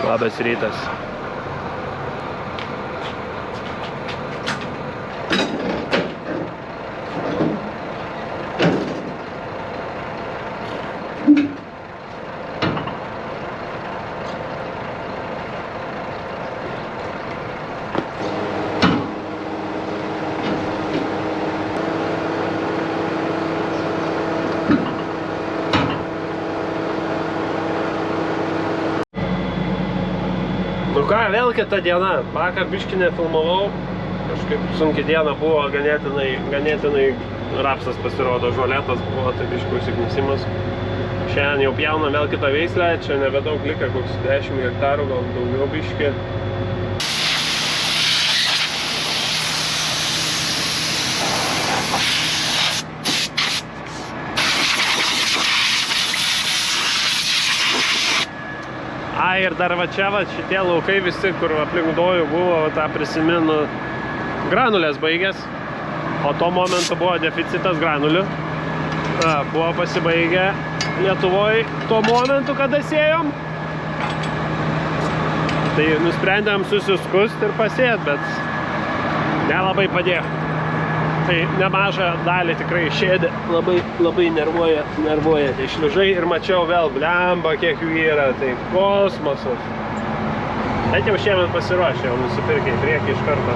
Labas rytas. Nu ką, vėl kita diena. Vakar biškį nefilmavau. Kažkaip sunki diena buvo, ganėtinai rapsas pasirodo, žolėtas buvo, tai biškį užsiknisimas. Šiandien jau pjaunam vėl kitą veislę, čia nebedaug lika, koks 10 hektarų, gal daugiau biškį. Ir dar va čia, šitie laukai visi, kur aplink dojų buvo, tą prisimenu, granulės baigės, o tuo momentu buvo deficitas granulių. Buvo pasibaigę Lietuvoje tuo momentu, kada sėjom. Tai nusprendėm susiskust ir pasėt, bet nelabai padėjo. Tai nemažą dalį tikrai šėdė, labai nervuoja tie šliužai ir mačiau vėl, blemba, kiek jų yra, tai kosmosas. Bet jau šiemet pasiruošė, jau nusipirkė į priekį iš karto.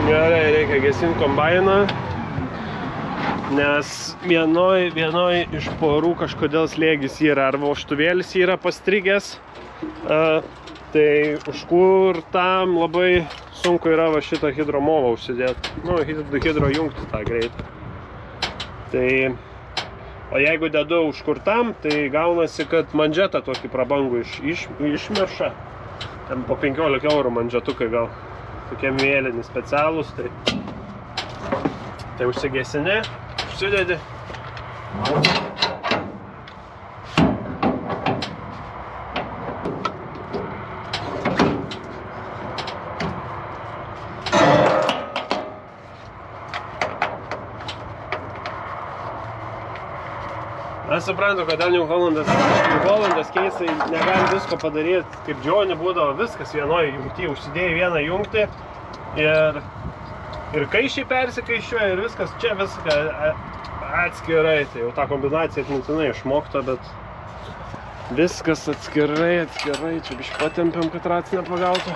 Gerai, reikia gesinti kombainą, nes vienoj iš porų kažkodėl slėgis yra, ar vožtuvėlis yra pastrigęs. Tai už tam labai sunku yra va šitą hidromovą užsidėti. Nu, hidro jungti tą greitą. Tai, o jeigu dedu už tam, tai gaunasi, kad mandžetą tokį prabangų išmerša. Ten po 15 eurų mandžetukai gal. Tokie mėlyni specialūs. Tai užsigesini, užsidedi. Aš suprantu, kad New Hollandas keisai negali visko padaryti, kaip Džionį būdavo viskas vienoje jungtyje, užsidėjai vieną jungtį ir kaiščiai persikaiščiuoja ir viskas, čia viską atskirai, tai jau ta kombinacija atmintinai išmokta, bet viskas atskirai, čia biškį patempiam, kad ratas nepagautų.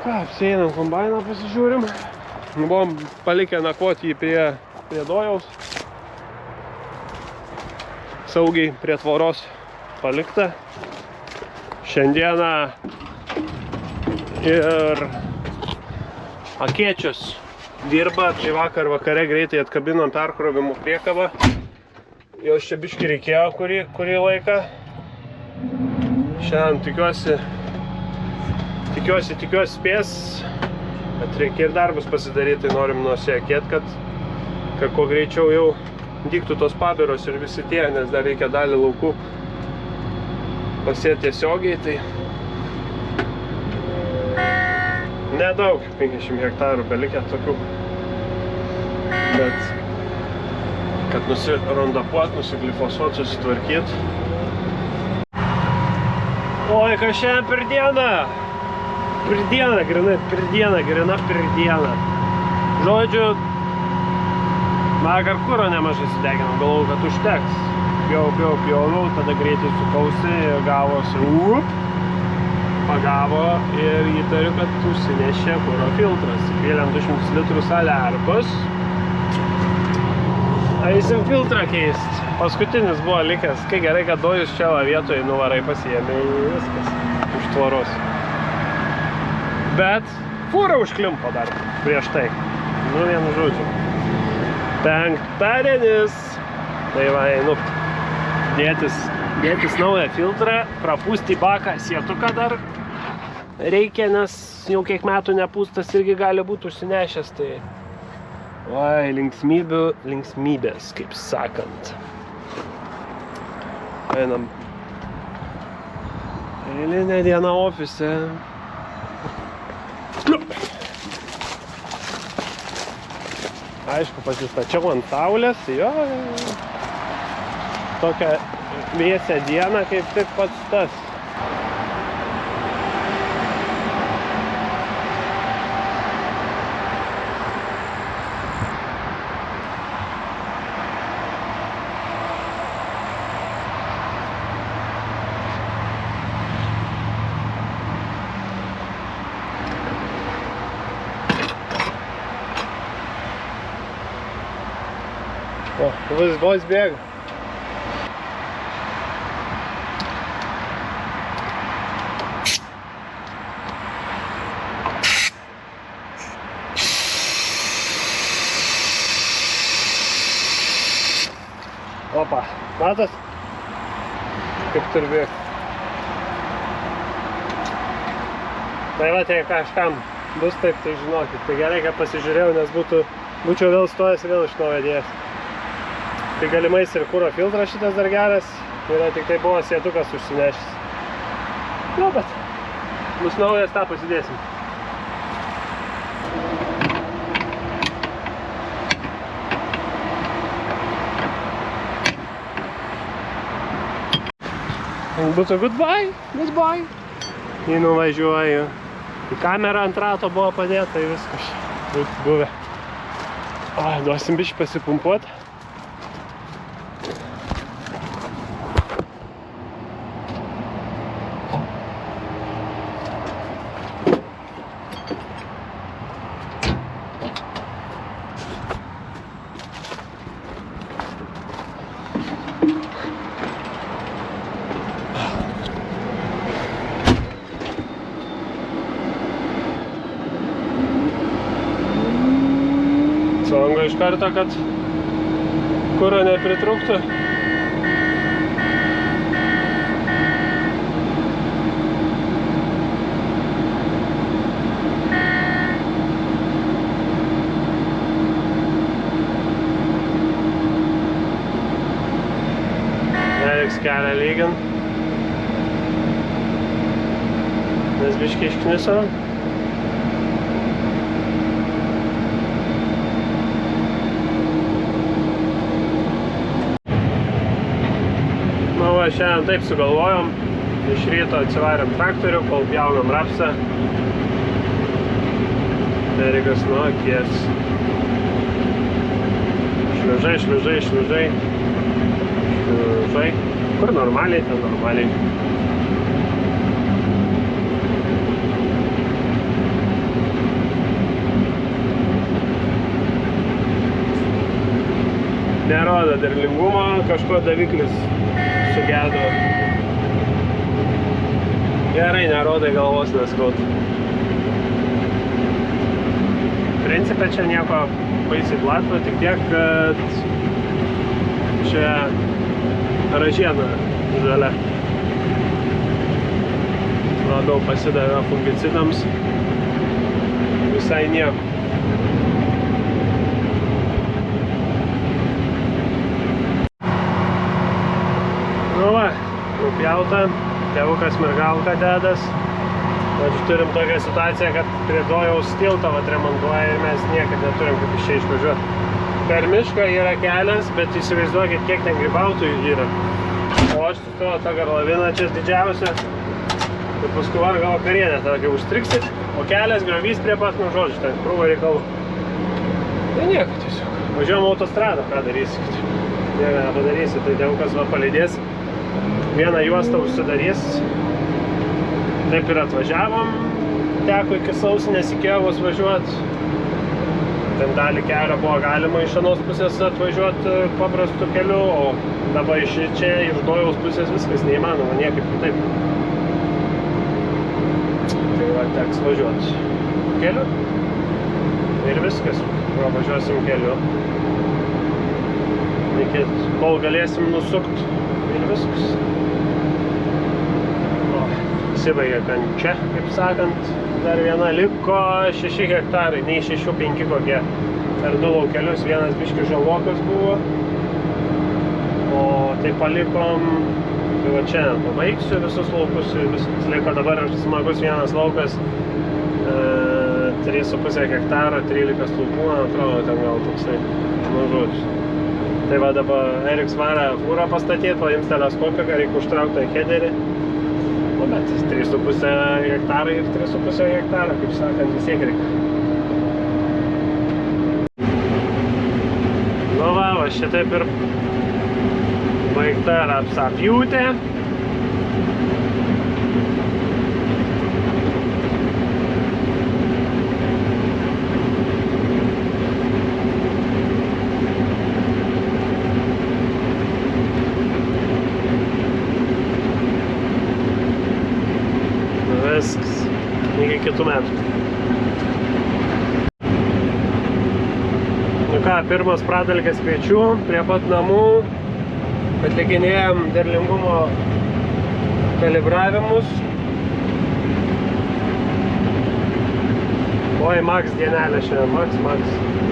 Ką, apsieinam kombainą, pasižiūrim. Buvom palikę nakvoti jį prie dojaus. Saugiai prie tvoros palikta. Šiandieną ir Akėčius dirba, tai vakare greitai atkabinom perkrovimų priekabą. Jos čia biškį reikėjo kurį laiką. Šiandien tikiuosi spės, bet reikia ir darbus pasidaryti, tai norim nusiekėti, kad kuo greičiau jau dygtų tos pabiros ir visi tie, nes dar reikia dalį laukų pasėti tiesiogiai, tai nedaug, 50 hektarų belikę tokių, bet kad nusirondapuot, nusiglifosuot, susitvarkyt. Oi, kas šiandien per dieną? Per dieną. Žodžiu, vakar kuro nemažai sudeginom, galvojau, kad užteks. Pjauviau, tada greitai sukausi ir gavosi, pagavo ir įtariu, kad užsinešė kuro filtras. Įpėlėm 200 litrų saliarkos. Eisim filtrą keist. Paskutinis buvo likęs, kai gerai, kad dojus čia vietoje nuvarai pasiėmė viskas už tvoros. Bet fūra užklimpo dar prieš tai. Nu, vienu žodžiu. Penktadienis. Tai va, einu dėtis naują filtrą, prapūsti į baką, sietuką dar reikia, nes jau kiek metų nepūstas irgi gali būti užsinešęs, tai vai, linksmybės, kaip sakant. Einam. Eilinė diena ofise. Aišku, pasistačiau ant saulės, jo. Tokią vėsią dieną kaip tik pats tas. O, vis vos bėga. Opa, matas? Kaip turi bėgti. Tai va, tai kažkam bus taip, tai žinokit. Tai gerai, kad pasižiūrėjau, nes būčiau vėl stojęs ir vėl iš naujo dėjęs. Tai galimais ir kuro filtras šitas dar geras, yra tik tai buvo sėtukas užsinešęs. Nu, bet bus naujas, tą pasidėsim. Būtų goodbye. Jį nuvažiuoju. Į kamerą ant rato buvo padėta, tai viskas būtų buvę. O, duosim biškį pasipumpuoti. Sąjunga iš karto, kad kuro nepritrūktų. Reiks kelią lygint. Nes biškį iškniso. Šiandien taip sugalvojom, iš ryto atsivarėm traktorių, kol pjaunam rapsą. Erikas nuo akies. Šliužai. Kur normaliai, ten normaliai. Nerodo derlingumo, kažko daviklis sugedo. Gerai, nerodai galvos neskauda. Principe čia nieko baisiai platno, tik tiek, kad čia ražiena žalia. Labiau pasidavė fungicidams. Visai nieko. Nu va, nupjauta, tėvukas mergalka dedas. Aš turim tokią situaciją, kad prie Dojaus tiltą remontuoja ir mes niekad neturim kaip iš čia išvažiuoti. Per mišką yra kelias, bet įsivaizduokit, kiek ten grybautojų yra. O aš su to tą garlaviną čia didžiausia. Ir paskui va, gal vakarienę tada kai užstriksit, o kelias griovys prie pat, nu žodžiu, ten krūva reikalų. Tai nieko tiesiog. Važiuojam autostradą, ką darysit. Nieko nepadarysit, tai tėvukas va palydės. Vieną juostą užsidarys. Taip ir atvažiavom. Teko iki Sausinės į Kievus važiuoti. Ten dalį kelio buvo galima iš anos pusės atvažiuoti paprastu keliu, o dabar iš čia, iš Dojaus pusės viskas neįmanoma, niekaip kitaip. Tai va, teks važiuoti keliu. Ir viskas. Važiuosim keliu. Kol galėsim nusukt. Ir viskas. Įsibaigė kančia, kaip sakant. Dar viena liko 6 hektarai, nei 6-5 kokie. Per 2 laukelius, vienas biškis žalokas buvo. O tai palikom, tai va čia pabaigsiu visus laukus ir viskas liko dabar smagus vienas laukas. 3,5 hektaro, 13 stulpų, man atrodo, ten gal toksai. Nu, žodžiu. Tai va dabar Eriks varą fūrą pastatyti, paims teleskopiką, reikia užtraukti headerį. Nu, bet 3,5 hektarą ir 3,5 hektarą, kaip sakant, vis tiek reikia. Nu va, šitaip ir baigta rapsapjūtė. Viskas. Iki kitų metų. Nu ką, pirmas pradalkės kviečių prie pat namų. Atlikinėjom derlingumo kalibravimus. Oi, Max dienelė šiandien. Max.